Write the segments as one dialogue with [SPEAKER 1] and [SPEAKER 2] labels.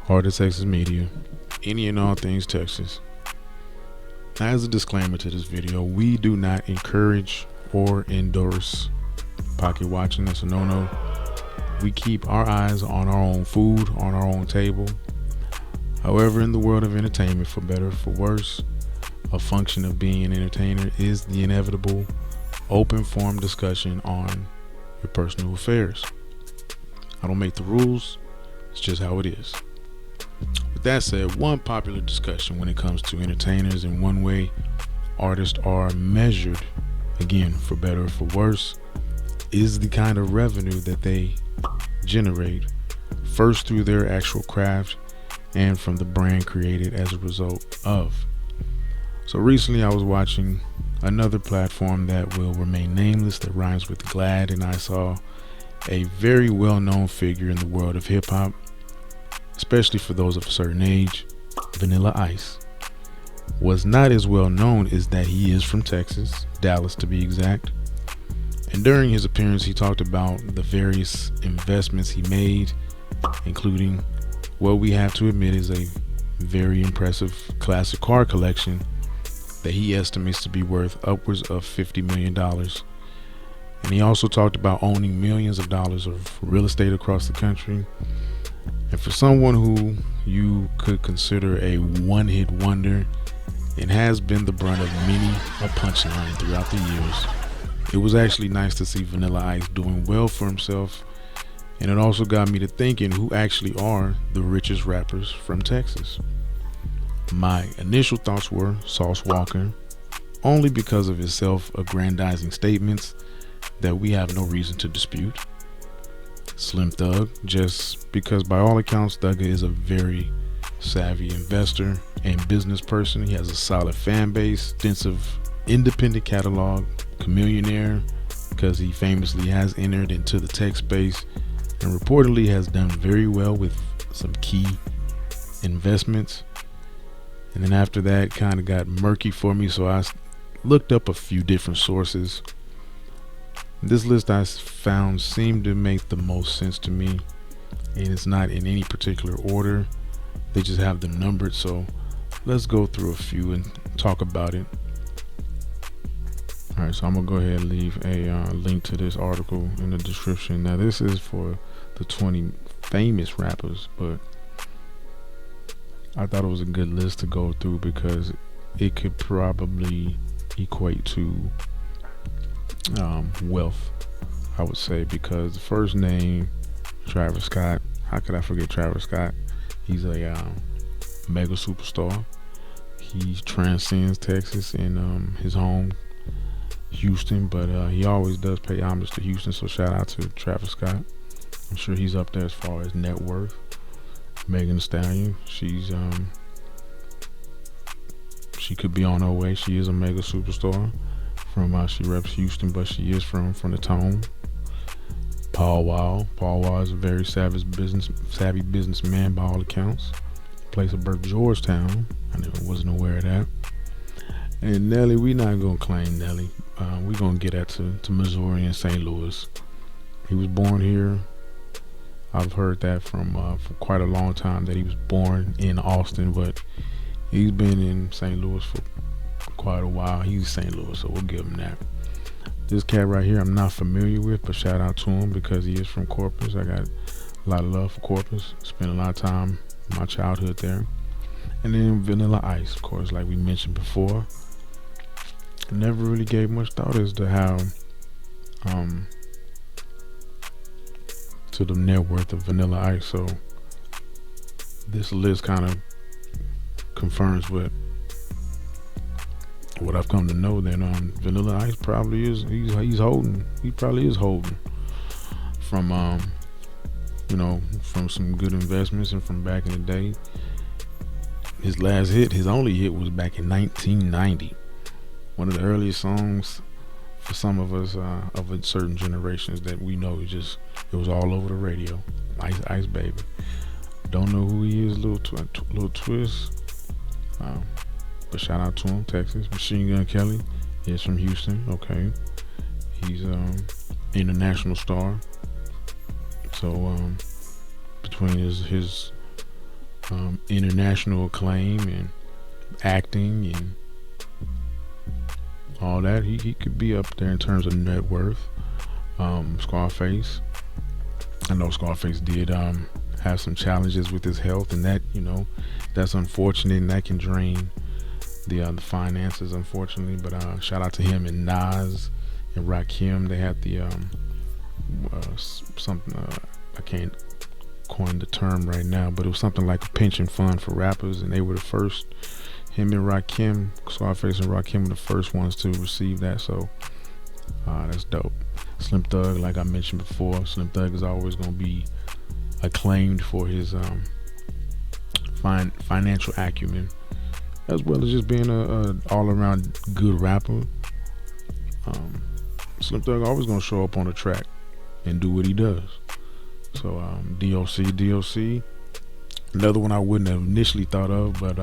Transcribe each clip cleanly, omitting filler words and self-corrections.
[SPEAKER 1] Heart of Texas Media, any and all things Texas. As a disclaimer to this video, we do not encourage or endorse pocket watching. That's a no-no. We keep our eyes on our own food, on our own table. However, in the world of entertainment, for better or for worse, a function of being an entertainer is the inevitable open forum discussion on your personal affairs. I don't make the rules, it's just how it is. With that said, one popular discussion when it comes to entertainers and one way artists are measured, again, for better or for worse, is the kind of revenue that they generate, first through their actual craft and from the brand created as a result of. So recently I was watching another platform that will remain nameless that rhymes with glad, and I saw a very well-known figure in the world of hip-hop, especially for those of a certain age. Vanilla Ice was not as well known as that he is from Texas, Dallas to be exact. And during his appearance, he talked about the various investments he made, including what we have to admit is a very impressive classic car collection that he estimates to be worth upwards of $50 million. And he also talked about owning millions of dollars of real estate across the country. And for someone who you could consider a one-hit wonder and has been the brunt of many a punchline throughout the years, it was actually nice to see Vanilla Ice doing well for himself. And it also got me to thinking who actually are the richest rappers from Texas. My initial thoughts were Sauce Walker, only because of his self-aggrandizing statements that we have no reason to dispute. Slim Thug, just because by all accounts Thugger is a very savvy investor and business person. He has a solid fan base, extensive independent catalog. Chameleonaire, because he famously has entered into the tech space and reportedly has done very well with some key investments. And then after that, kind of got murky for me, so I looked up a few different sources. This list I found seemed to make the most sense to me, and it's not in any particular order. They just have them numbered, so let's go through a few and talk about it. Alright, so I'm gonna go ahead and leave a link to this article in the description. Now this is for the 20 famous rappers, but I thought it was a good list to go through because it could probably equate to wealth, I would say, because the first name, Travis Scott. How could I forget Travis Scott? He's a mega superstar. He transcends Texas in his home, Houston, but he always does pay homage to Houston, so shout out to Travis Scott. I'm sure he's up there as far as net worth. Megan Thee Stallion, she could be on her way. She is a mega superstar. From she reps Houston, but she is from the Tone. Paul Wall is a very savvy businessman by all accounts. Place of birth Georgetown. I never wasn't aware of that. And Nelly, we not gonna claim Nelly. We're gonna get that to Missouri and St. Louis. He was born here. I've heard that from for quite a long time that he was born in Austin, but he's been in St. Louis for quite a while. He's St. Louis, so we'll give him that. This cat right here I'm not familiar with, but shout out to him because he is from Corpus. I got a lot of love for Corpus. Spent a lot of time in my childhood there. And then Vanilla Ice, of course, like we mentioned before. Never really gave much thought as to how to the net worth of Vanilla Ice, so this list kind of confirms what I've come to know. Then Vanilla Ice probably is he probably is holding from from some good investments and from back in the day. His only hit was back in 1990. One of the earliest songs for some of us of a certain generations that we know. It was all over the radio. Ice Baby. Don't know who he is. Little Twist. But shout out to him. Texas. Machine Gun Kelly. He's from Houston. Okay. He's international star. So between his international acclaim and acting and all that. He could be up there in terms of net worth. Scarface, I know Scarface did have some challenges with his health, and that, that's unfortunate, and that can drain the finances, unfortunately. But shout out to him and Nas and Rakim. They had the something, I can't coin the term right now, but it was something like a pension fund for rappers, and they were the first. Him and Rakim, Scarface and Rakim were the first ones to receive that. So that's dope. Slim Thug, like I mentioned before, Slim Thug is always going to be acclaimed for his financial acumen, as well as just being a all-around good rapper. Slim Thug always going to show up on the track and do what he does. So DOC, another one I wouldn't have initially thought of, but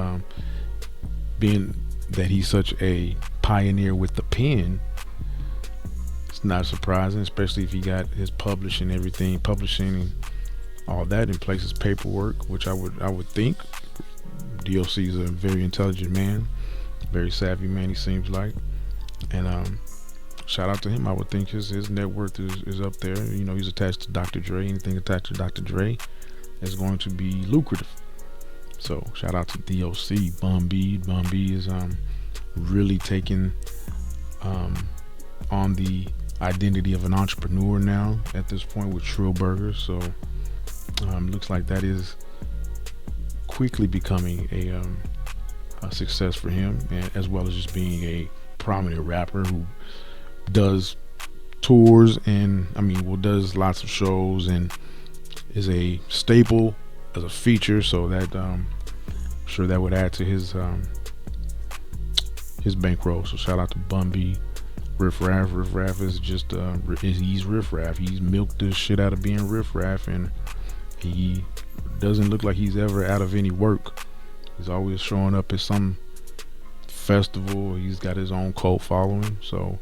[SPEAKER 1] being that he's such a pioneer with the pen, it's not surprising, especially if he got his publishing and all that in place, his paperwork, which I would think. DOC is a very intelligent man, very savvy man, he seems like. And shout out to him. I would think his net worth is up there. He's attached to Dr. Dre. Anything attached to Dr. Dre is going to be lucrative. So shout out to DOC. Bun B is really taking on the identity of an entrepreneur now at this point with Trill Burgers. So looks like that is quickly becoming a success for him, and as well as just being a prominent rapper who does tours and does lots of shows and is a staple as a feature. So that I'm sure that would add to his bankroll. So shout out to Bun B. Riff Raff is just he's Riff Raff. He's milked the shit out of being Riff Raff, and he doesn't look like he's ever out of any work. He's always showing up at some festival. He's got his own cult following. So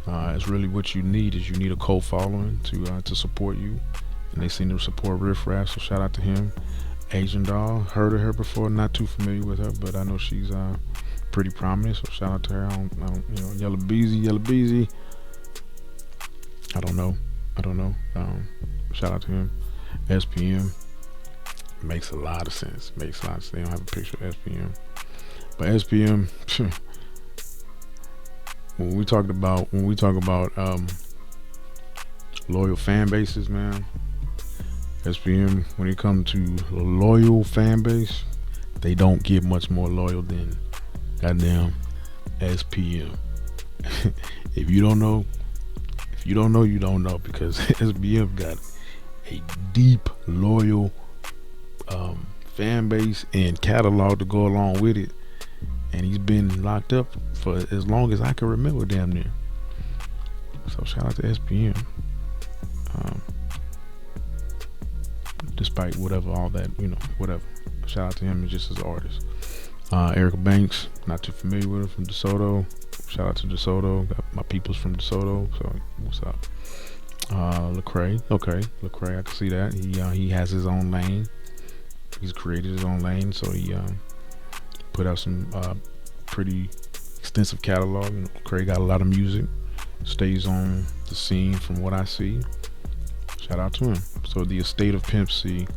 [SPEAKER 1] it's really what you need a cult following to support you, and they seem to support Riff Raff. So shout out to him. Asian Doll, heard of her before, not too familiar with her, but I know she's pretty prominent. So shout out to her. I don't Yellow Beezy. I don't know. Shout out to him. SPM makes a lot of sense. They don't have a picture of SPM, but SPM. when we talk about loyal fan bases, man, SPM, when it comes to a loyal fan base, they don't get much more loyal than goddamn SPM. If you don't know, you don't know, because SPM got a deep, loyal fan base and catalog to go along with it, and he's been locked up for as long as I can remember, damn near. So shout out to SPM. Despite whatever, all that, whatever. Shout out to him just as an artist. Erica Banks, not too familiar with her, from DeSoto. Shout out to DeSoto. Got my peoples from DeSoto. So what's up? Lecrae, I can see that. He has his own lane. He's created his own lane, so he put out some pretty extensive catalog. Lecrae got a lot of music, stays on the scene from what I see. Shout out to him. So the estate of Pimp C,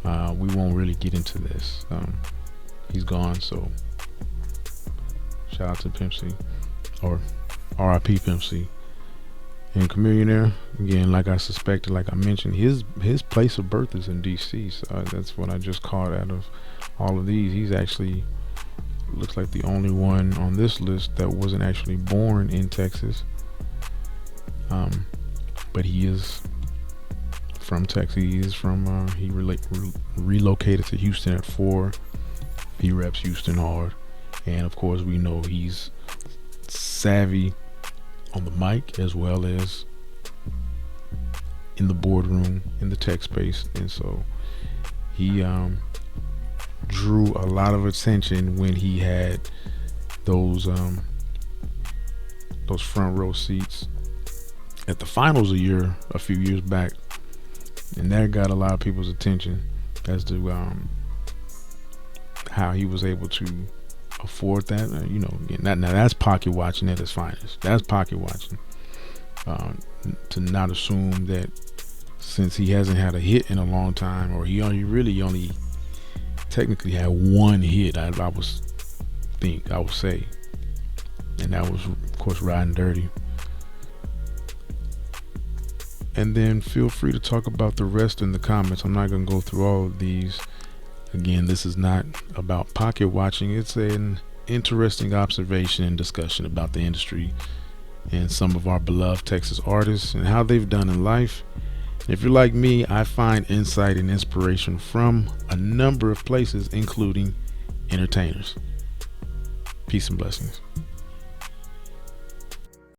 [SPEAKER 1] we won't really get into this. He's gone, so shout out to Pimp C, or R.I.P. Pimp C. And Chamillionaire, again, like I suspected, like I mentioned, his place of birth is in DC. So that's what I just caught out of all of these. He's actually looks like the only one on this list that wasn't actually born in Texas. But he is from Texas. He is from he relocated to Houston at 4. He reps Houston hard, and of course we know he's savvy on the mic as well as in the boardroom, in the tech space, and so he drew a lot of attention when he had those front row seats at the finals a few years back, and that got a lot of people's attention as to how he was able to afford that. Again, now that's pocket watching at its finest. That's pocket watching. To not assume that since he hasn't had a hit in a long time, or he only technically had one hit, I would say, and that was of course Riding Dirty. And then feel free to talk about the rest in the comments. I'm not going to go through all of these. Again, this is not about pocket watching. It's an interesting observation and discussion about the industry and some of our beloved Texas artists and how they've done in life. If you're like me, I find insight and inspiration from a number of places, including entertainers. Peace and blessings.